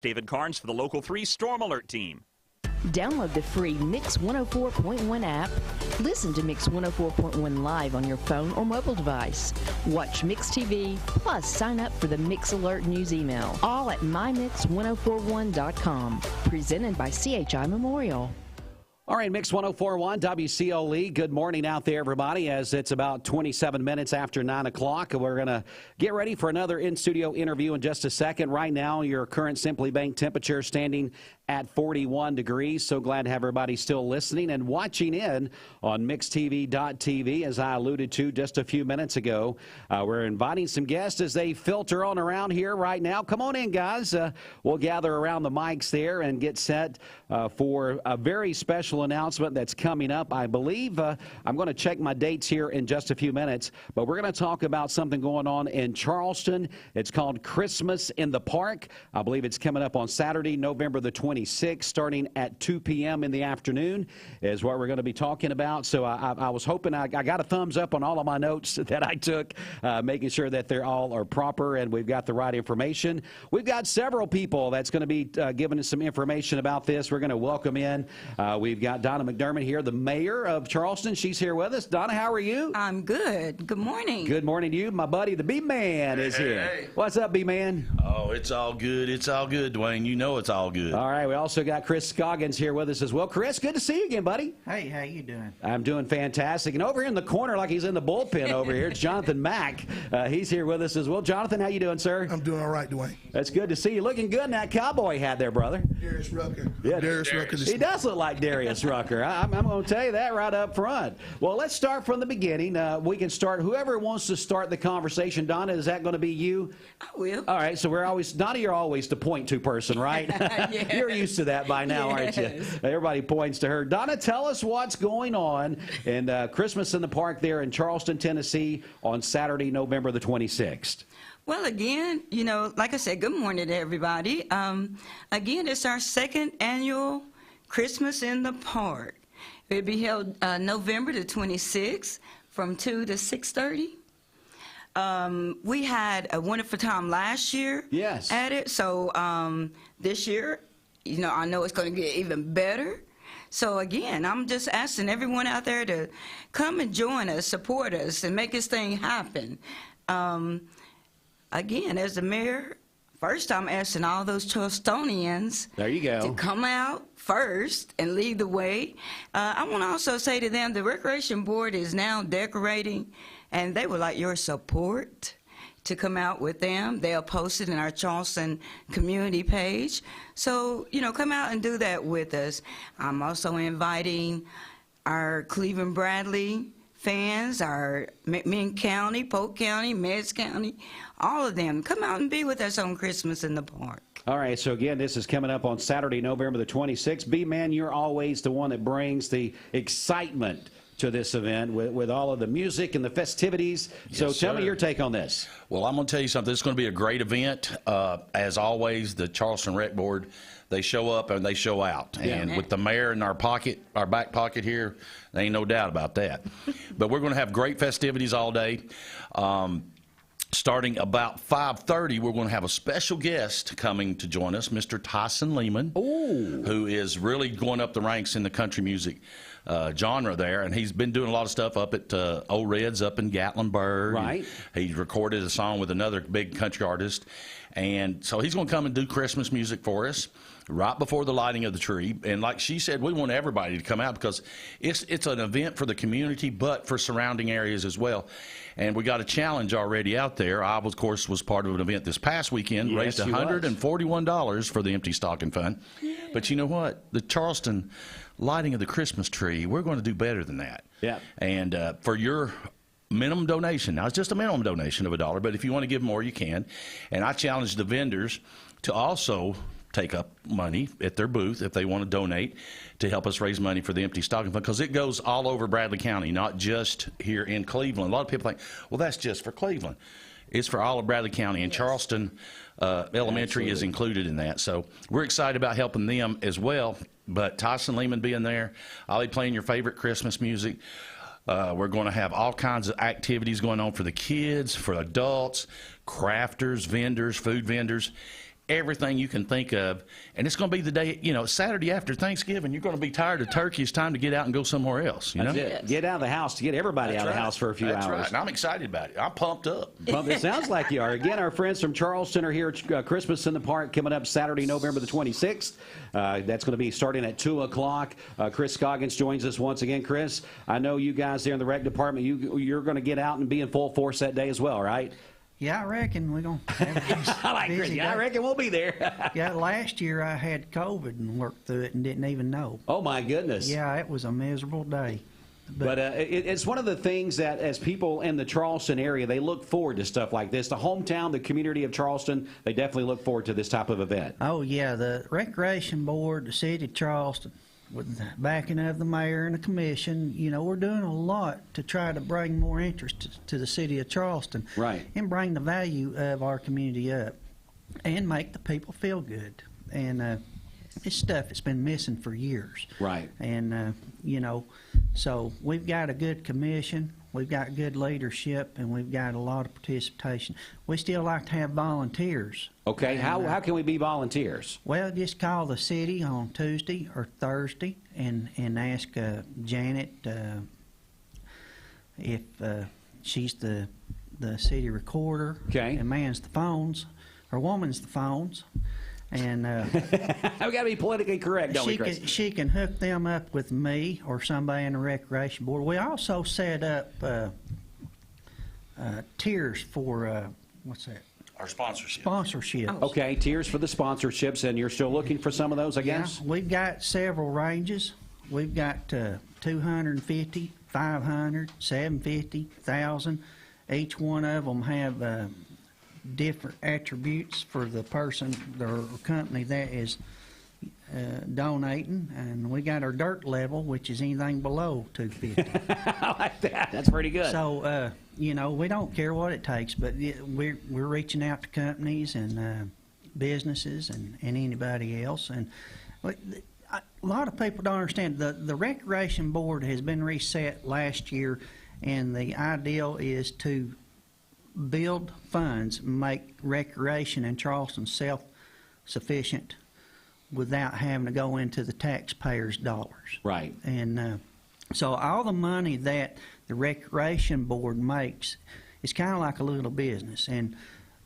David Carnes for the Local 3 Storm Alert Team. Download the free Mix 104.1 app. Listen to Mix 104.1 live on your phone or mobile device. Watch Mix TV, plus sign up for the Mix Alert News email. All at mymix1041.com. Presented by CHI Memorial. All right, Mix 104.1 WCOE. Good morning out there, everybody, as it's about 27 minutes after 9 o'clock. We're going to get ready for another in-studio interview in just a second. Right now, your current Simply Bank temperature standing at 41 degrees. So glad to have everybody still listening and watching in on MixTV.tv. As I alluded to just a few minutes ago, we're inviting some guests as they filter on around here right now. Come on in, guys. We'll gather around the mics there and get set for a very special announcement that's coming up. I believe I'm going to check my dates here in just a few minutes, but we're going to talk about something going on in Charleston. It's called Christmas in the Park. I believe it's coming up on Saturday, November the 26th, starting at 2 p.m. in the afternoon is what we're going to be talking about. So I was hoping I got a thumbs up on all of my notes that I took, making sure that they're all are proper and we've got the right information. We've got several people that's going to be giving us some information about this. We're going to welcome in. We've got Donna McDermott here, the mayor of Charleston. She's here with us. Donna, how are you? I'm good. Good morning. Good morning to you. My buddy, the B-Man, is here. Hey. What's up, B-Man? Oh, it's all good. It's all good, Dwayne. You know it's all good. All right. We also got Chris Scoggins here with us as well. Chris, good to see you again, buddy. Hey, how you doing? I'm doing fantastic. And over here in the corner, like he's in the bullpen over here, it's Jonathan Mack. He's here with us as well. Jonathan, how you doing, sir? I'm doing all right, Dwayne. That's good to see you. Looking good in that cowboy hat there, brother. Darius Rucker. Yeah, Darius Rucker. He does look like Darius Rucker. I'm going to tell you that right up front. Well, let's start from the beginning. We can start. Whoever wants to start the conversation. Donna, is that going to be you? I will. All right. So we're always, Donna, you're always the point-to person, right? Yes. You're used to that by now, aren't you? Everybody points to her. Donna, tell us what's going on in Christmas in the Park there in Charleston, Tennessee on Saturday, November the 26th. Well, again, you know, like I said, good morning to everybody. Again, it's our second annual Christmas in the Park. It'll be held November the 26th from 2 to 6:30. We had a wonderful time last year at it. So this year, you know, I know it's going to get even better. So again, I'm just asking everyone out there to come and join us, support us, and make this thing happen. Again, as the mayor, first I'm asking all those Charlestonians to come out first and lead the way. I want to also say to them, the Recreation Board is now decorating, and they would like your support to come out with them. They'll post it in our Charleston community page. So, you know, come out and do that with us. I'm also inviting our Cleveland Bradley fans, our McMinn County, Polk County, Meigs County, all of them. Come out and be with us on Christmas in the Park. All right, so again, this is coming up on Saturday, November the 26th. B-Man, you're always the one that brings the excitement to this event with all of the music and the festivities. So Yes, tell me sir. your take on this. Well, I'm going to tell you something. It's going to be a great event. As always, the Charleston Rec Board, they show up and they show out. And with the mayor in our pocket, our back pocket here, there ain't no doubt about that. But we're going to have great festivities all day. Starting about 5:30, we're going to have a special guest coming to join us, Mr. Tyson Lehman, who is really going up the ranks in the country music genre there, and he's been doing a lot of stuff up at Old Reds up in Gatlinburg. Right. He's recorded a song with another big country artist, and so he's going to come and do Christmas music for us right before the lighting of the tree. And like she said, we want everybody to come out because it's an event for the community, but for surrounding areas as well. And we got a challenge already out there. I, of course, was part of an event this past weekend, raised $141 for the Empty Stocking Fund. But you know what? The Charleston lighting of the Christmas tree, we're going to do better than that. Yeah. And for your minimum donation, now it's just a minimum donation of $1, but if you want to give more, you can. And I challenge the vendors to also take up money at their booth if they want to donate to help us raise money for the Empty Stocking Fund, because it goes all over Bradley County, not just here in Cleveland. A lot of people think, well, that's just for Cleveland. It's for all of Bradley County, and Charleston Elementary is included in that. So we're excited about helping them as well. But Tyson Lehman being there, I'll be playing your favorite Christmas music. We're going to have all kinds of activities going on for the kids, for adults, crafters, vendors, food vendors. everything you can think of. And it's going to be the day, Saturday after Thanksgiving, you're going to be tired of turkey. It's time to get out and go somewhere else, That's it. Get out of the house to get everybody out of the house for a few That's hours. Right. And I'm excited about it. I'm pumped up. It sounds like you are. Again, our friends from Charleston are here at Christmas in the Park coming up Saturday, November the 26th. That's going to be starting at 2 o'clock. Chris Scoggins joins us once again. Chris, I know you guys there in the rec department, you're going to get out and be in full force that day as well, right? Yeah, I reckon we're going to have I like Chris. Yeah, I reckon we'll be there. Yeah, last year I had COVID and worked through it and didn't even know. Oh, my goodness. Yeah, it was a miserable day. But it's one of the things that as people in the Charleston area, they look forward to stuff like this. The hometown, the community of Charleston, they definitely look forward to this type of event. Oh, yeah, the Recreation Board, the City of Charleston, with the backing of the mayor and the commission, we're doing a lot to try to bring more interest to the city of Charleston. Right. And bring the value of our community up and make the people feel good. And it's stuff that's been missing for years. Right. And, so we've got a good commission, we've got good leadership, and we've got a lot of participation. We still like to have volunteers. Okay, how can we be volunteers? Well, just call the city on Tuesday or Thursday and ask Janet if she's the city recorder. Okay. And mans the phones, or woman's the phones. And we got to be politically correct, don't we, Chris? She can hook them up with me or somebody in the Recreation Board. We also set up tiers for, what's that? Our sponsorship. Sponsorships. Okay, tiers for the sponsorships, and you're still looking for some of those, I guess? Yeah, we've got several ranges. We've got 250, 500, 750, 1,000. Each one of them have different attributes for the person or company that is donating, and we got our dirt level, which is anything below 250. I like that. That's pretty good. So we don't care what it takes, but we're reaching out to companies and businesses and anybody else. And a lot of people don't understand the Recreation Board has been reset last year, and the ideal is to build funds, make recreation in Charleston self-sufficient without having to go into the taxpayers' dollars. Right. And so all the money that the Recreation Board makes is kind of like a little business, and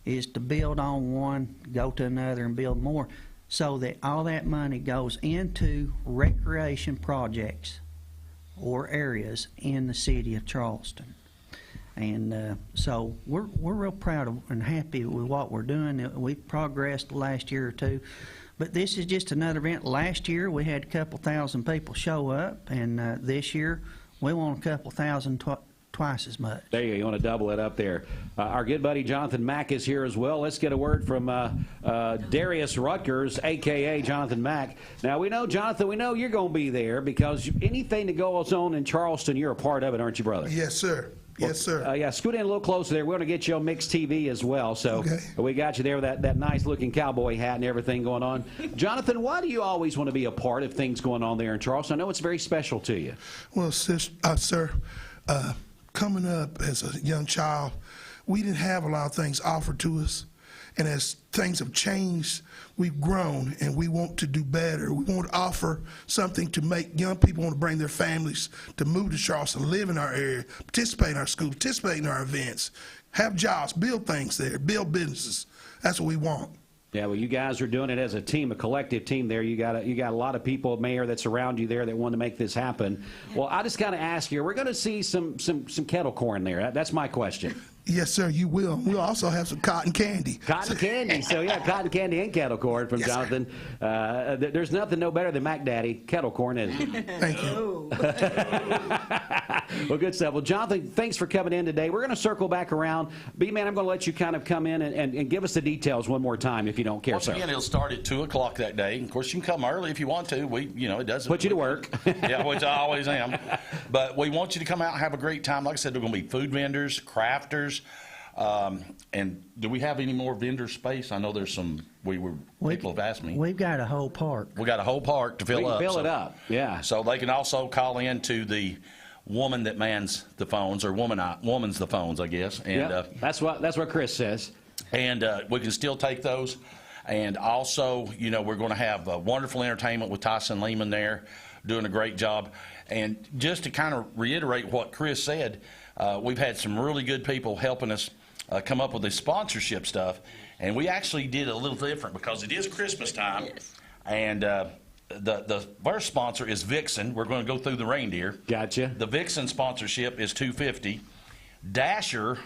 is to build on one, go to another, and build more, so that all that money goes into recreation projects or areas in the city of Charleston. And so we're real proud of and happy with what we're doing. We've progressed the last year or two. But this is just another event. Last year we had a couple thousand people show up, and this year we want a couple thousand twice as much. There you go. You want to double it up there. Our good buddy Jonathan Mack is here as well. Let's get a word from Darius Rutgers, a.k.a. Jonathan Mack. Now, we know, Jonathan, we know you're going to be there because anything that goes on in Charleston, you're a part of it, aren't you, brother? Yes, sir. Yes, sir. Yeah, scoot in a little closer there. We're going to get you on Mixed TV as well. So okay. We got you there with that nice-looking cowboy hat and everything going on. Jonathan, why do you always want to be a part of things going on there in Charleston? I know it's very special to you. Well, sir, coming up as a young child, we didn't have a lot of things offered to us. And as things have changed, we've grown, and we want to do better. We want to offer something to make young people want to bring their families to move to Charleston, live in our area, participate in our school, participate in our events, have jobs, build things there, build businesses. That's what we want. Yeah, well, you guys are doing it as a team, a collective team there. You got a lot of people, Mayor, that's around you there that want to make this happen. Well, I just got to ask you, we're going to see some kettle corn there. That's my question. Yes, sir, you will. We'll also have some cotton candy. Cotton candy. So, yeah, cotton candy and kettle corn from Jonathan. There's nothing no better than Mac Daddy. Kettle corn, isn't it? Thank you. Well, good stuff. Well, Jonathan, thanks for coming in today. We're going to circle back around. B-Man, I'm going to let you kind of come in and give us the details one more time if you don't care, Once sir. again, it'll start at 2 o'clock that day. Of course, you can come early if you want to. It doesn't put you to work. Yeah, which I always am. But we want you to come out and have a great time. Like I said, there are going to be food vendors, crafters. And do we have any more vendor space? I know there's some. People have asked me. We've got a whole park. We got a whole park to fill we can up. Fill it up. Yeah. So they can also call in to the woman that mans the phones, or woman's the phones, I guess. And that's what Chris says. And we can still take those. And also, you know, we're going to have wonderful entertainment with Tyson Lehman there, doing a great job. And just to kind of reiterate what Chris said, we've had some really good people helping us come up with this sponsorship stuff. And we actually did a little different because it is Christmas time. Yes. And the first sponsor is Vixen. We're going to go through the reindeer. Gotcha. The Vixen sponsorship is $250. Dasher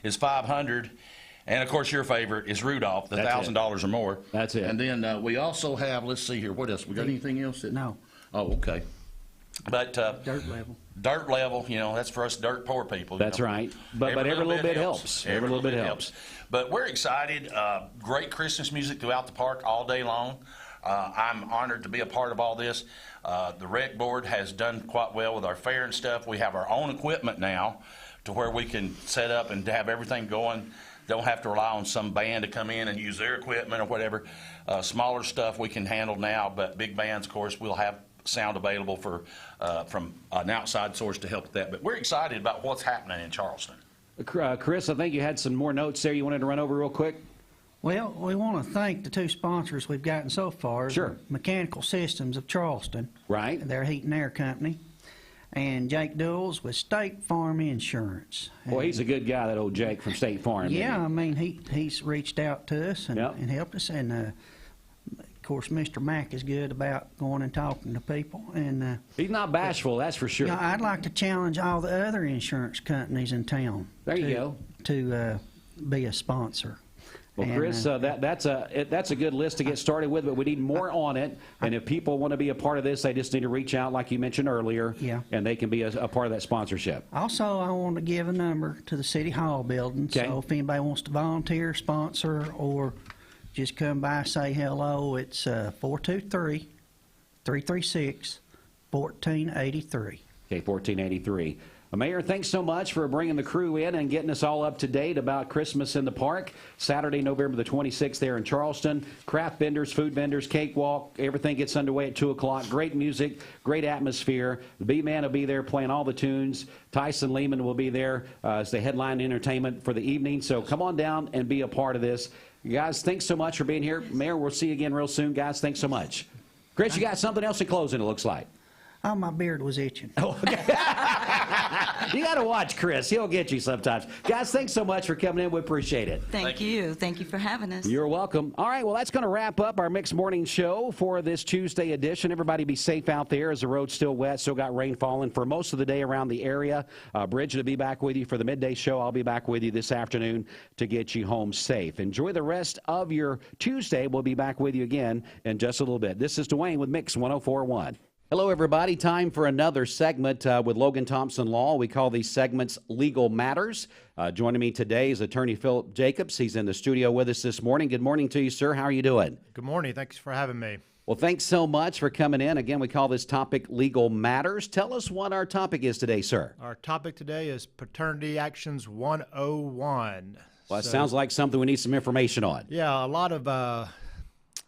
is $500. And, of course, your favorite is Rudolph, the $1,000 or more. That's it. And then we also have, let's see here, what else? We got anything else? No. Oh, okay. But Dirt level. Dirt level, you know, that's for us dirt poor people. That's right. But every little bit helps. Every little bit helps. But we're excited. Great Christmas music throughout the park all day long. I'm honored to be a part of all this. The rec board has done quite well with our fair and stuff. We have our own equipment now to where we can set up and have everything going. Don't have to rely on some band to come in and use their equipment or whatever. Smaller stuff we can handle now, but big bands, of course, we'll have sound available for from an outside source to help with that. But we're excited about what's happening in Charleston. Chris, I think you had some more notes there you wanted to run over real quick. Well, we want to thank the two sponsors we've gotten so far. Sure. Mechanical Systems of Charleston. Right. Their heat and air company. And Jake Dulles with State Farm Insurance. Well, he's a good guy, that old Jake from State Farm. Yeah, I mean, he's reached out to us and helped us. And, of course, Mr. Mack is good about going and talking to people. And he's not bashful, that's for sure. You know, I'd like to challenge all the other insurance companies in town. There you go. To be a sponsor. Well, Chris, that's a good list to get started with, but we need more on it. And if people want to be a part of this, they just need to reach out, like you mentioned earlier, and they can be a part of that sponsorship. Also, I want to give a number to the City Hall building. Okay. So if anybody wants to volunteer, sponsor, or just come by, say hello, it's 423-336-1483. Okay, 1483. Mayor, thanks so much for bringing the crew in and getting us all up to date about Christmas in the park. Saturday, November the 26th there in Charleston. Craft vendors, food vendors, cakewalk, everything gets underway at 2 o'clock. Great music, great atmosphere. The B-Man will be there playing all the tunes. Tyson Lehman will be there as the headline entertainment for the evening. So come on down and be a part of this. You guys, thanks so much for being here. Mayor, we'll see you again real soon. Guys, thanks so much. Chris, you got something else in closing, it looks like. Oh, my beard was itching. Oh, okay. You got to watch Chris. He'll get you sometimes. Guys, thanks so much for coming in. We appreciate it. Thank you. Thank you for having us. You're welcome. All right, well, that's going to wrap up our Mixed Morning Show for this Tuesday edition. Everybody be safe out there as the road's still wet. Still got rain falling for most of the day around the area. Bridget will be back with you for the midday show. I'll be back with you this afternoon to get you home safe. Enjoy the rest of your Tuesday. We'll be back with you again in just a little bit. This is Dwayne with Mix 104.1. Hello, everybody. Time for another segment with Logan Thompson Law. We call these segments Legal Matters. Joining me today is Attorney Philip Jacobs. He's in the studio with us this morning. Good morning to you, sir. How are you doing? Good morning. Thanks for having me. Well, thanks so much for coming in. Again, we call this topic Legal Matters. Tell us what our topic is today, sir. Our topic today is Paternity Actions 101. Well, it sounds like something we need some information on. Yeah, a lot of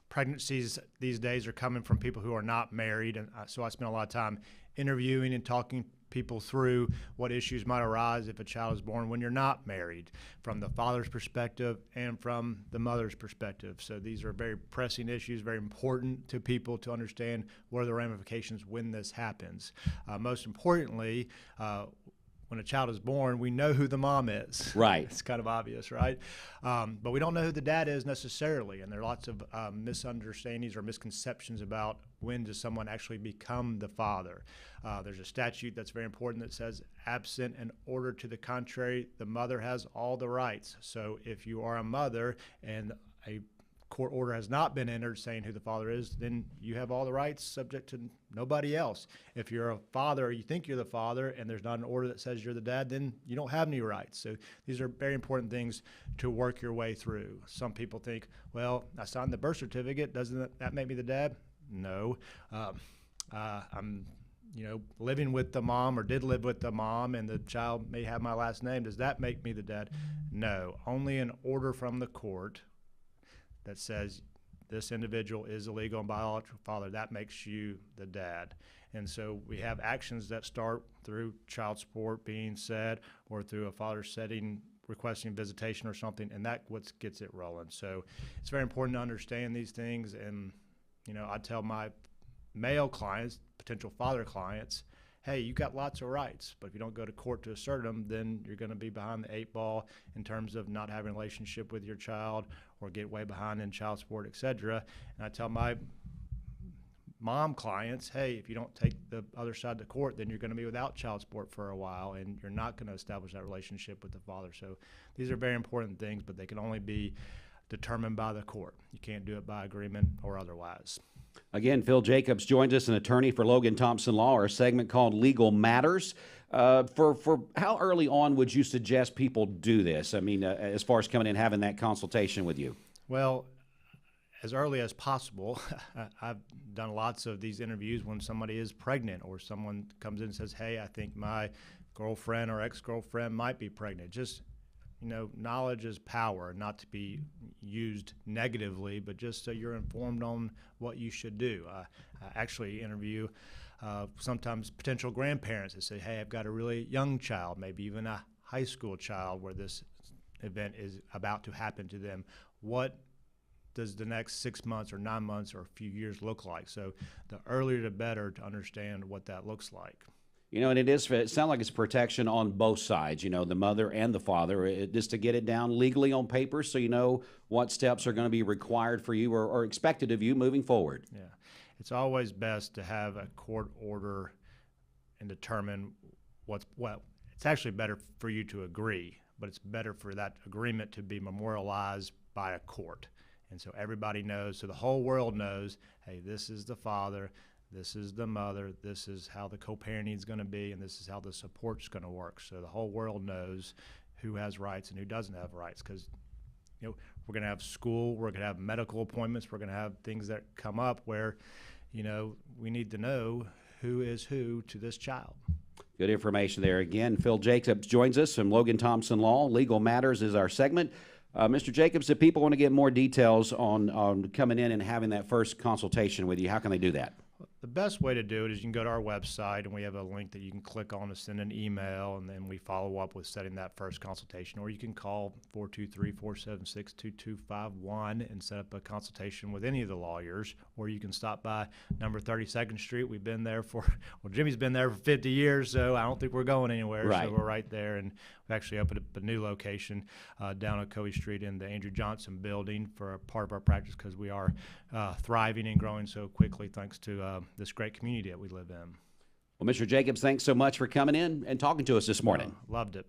pregnancies these days are coming from people who are not married, and so I spend a lot of time interviewing and talking people through what issues might arise if a child is born when you're not married, from the father's perspective and from the mother's perspective. So these are very pressing issues, very important to people to understand what are the ramifications when this happens. Most importantly, when a child is born, we know who the mom is. Right. It's kind of obvious, right? But we don't know who the dad is necessarily, and there are lots of misunderstandings or misconceptions about when does someone actually become the father. There's a statute that's very important that says, absent an order to the contrary, the mother has all the rights. So if you are a mother and a court order has not been entered saying who the father is, then you have all the rights subject to nobody else. If you're a father or you think you're the father and there's not an order that says you're the dad, then you don't have any rights. So these are very important things to work your way through. Some people think, well, I signed the birth certificate, doesn't that make me the dad? No. I'm living with the mom or did live with the mom and the child may have my last name. Does that make me the dad? No. Only an order from the court that says this individual is a legal and biological father, that makes you the dad. And so we have actions that start through child support being set or through a father setting requesting visitation or something, and that what gets it rolling. So it's very important to understand these things. And I tell my male clients, potential father clients, hey, you got lots of rights, but if you don't go to court to assert them, then you're going to be behind the 8 ball in terms of not having a relationship with your child or get way behind in child support, etc. And I tell my mom clients, hey, if you don't take the other side to court, then you're going to be without child support for a while, and you're not going to establish that relationship with the father. So these are very important things, but they can only be determined by the court. You can't do it by agreement or otherwise. Again, Phil Jacobs joins us, an attorney for Logan Thompson Law, our segment called Legal Matters. For how early on would you suggest people do this? I mean, as far as coming in and having that consultation with you? Well, as early as possible. I've done lots of these interviews when somebody is pregnant or someone comes in and says, hey, I think my girlfriend or ex-girlfriend might be pregnant. Just, knowledge is power, not to be used negatively, but just so you're informed on what you should do. I actually interview sometimes potential grandparents that say, hey, I've got a really young child, maybe even a high school child where this event is about to happen to them. What does the next 6 months or 9 months or a few years look like? So the earlier the better to understand what that looks like. And it sounds like it's protection on both sides, the mother and the father, just to get it down legally on paper so you know what steps are going to be required for you or expected of you moving forward. Yeah. It's always best to have a court order and determine it's actually better for you to agree, but it's better for that agreement to be memorialized by a court. And so everybody knows, so the whole world knows, hey, this is the father, this is the mother, this is how the co-parenting is going to be, and this is how the support's going to work. So the whole world knows who has rights and who doesn't have rights, because we're going to have school, we're going to have medical appointments, we're going to have things that come up where, we need to know who is who to this child. Good information there. Again, Phil Jacobs joins us from Logan Thompson Law. Legal Matters is our segment. Mr. Jacobs, if people want to get more details on coming in and having that first consultation with you, how can they do that? The best way to do it is you can go to our website, and we have a link that you can click on to send an email, and then we follow up with setting that first consultation. Or you can call 423-476-2251 and set up a consultation with any of the lawyers. Or you can stop by number 32nd Street. We've been there Jimmy's been there for 50 years, so I don't think we're going anywhere. Right. So we're right there, and we've actually opened up a new location down on Covey Street in the Andrew Johnson building for a part of our practice, because we are thriving and growing so quickly thanks to this great community that we live in. Well, Mr. Jacobs, thanks so much for coming in and talking to us this morning. Loved it.